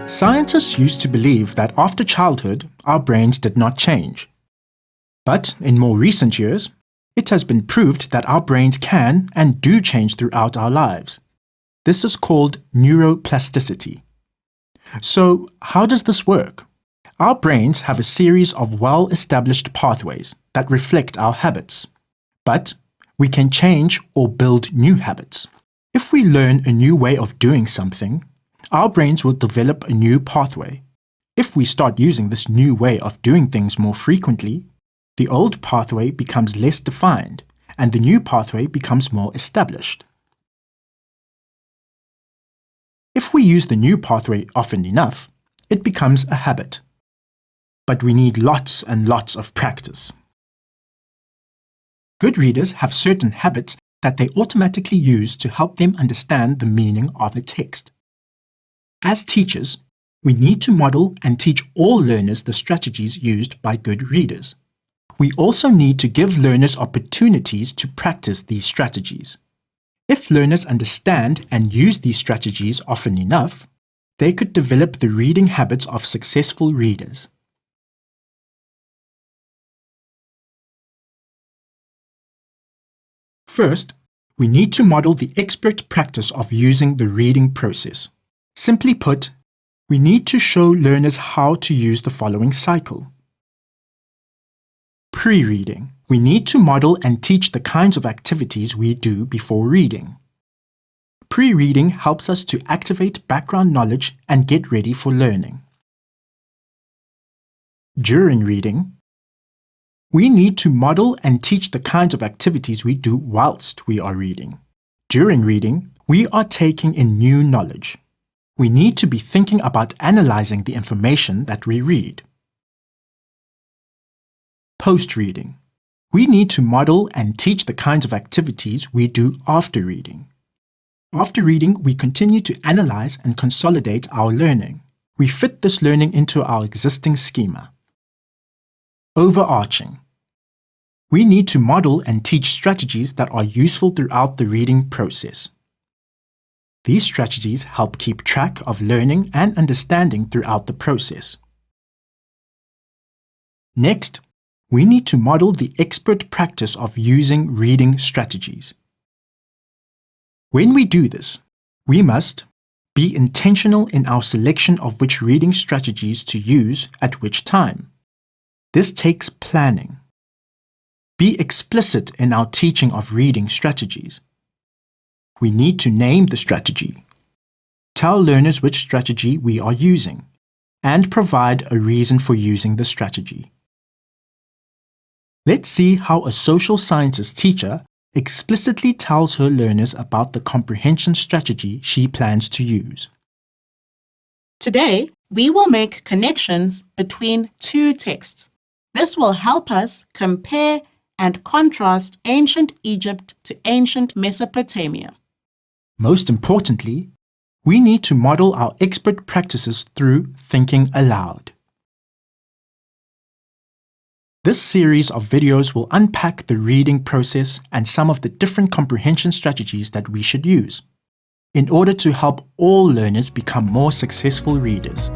Scientists used to believe that after childhood, our brains did not change. But in more recent years, it has been proved that our brains can and do change throughout our lives. This is called neuroplasticity. So, how does this work? Our brains have a series of well-established pathways that reflect our habits. But we can change or build new habits. If we learn a new way of doing something, our brains will develop a new pathway. If we start using this new way of doing things more frequently, the old pathway becomes less defined and the new pathway becomes more established. If we use the new pathway often enough, it becomes a habit. But we need lots and lots of practice. Good readers have certain habits that they automatically use to help them understand the meaning of a text. As teachers, we need to model and teach all learners the strategies used by good readers. We also need to give learners opportunities to practice these strategies. If learners understand and use these strategies often enough, they could develop the reading habits of successful readers. First, we need to model the expert practice of using the reading process. Simply put, we need to show learners how to use the following cycle. Pre-reading. We need to model and teach the kinds of activities we do before reading. Pre-reading helps us to activate background knowledge and get ready for learning. During reading, we need to model and teach the kinds of activities we do whilst we are reading. During reading, we are taking in new knowledge. We need to be thinking about analyzing the information that we read. Post-reading. We need to model and teach the kinds of activities we do after reading. After reading, we continue to analyze and consolidate our learning. We fit this learning into our existing schema. Overarching. We need to model and teach strategies that are useful throughout the reading process. These strategies help keep track of learning and understanding throughout the process. Next, we need to model the expert practice of using reading strategies. When we do this, we must be intentional in our selection of which reading strategies to use at which time. This takes planning. Be explicit in our teaching of reading strategies. We need to name the strategy, tell learners which strategy we are using, and provide a reason for using the strategy. Let's see how a social sciences teacher explicitly tells her learners about the comprehension strategy she plans to use. Today, we will make connections between two texts. This will help us compare and contrast ancient Egypt to ancient Mesopotamia. Most importantly, we need to model our expert practices through thinking aloud. This series of videos will unpack the reading process and some of the different comprehension strategies that we should use in order to help all learners become more successful readers.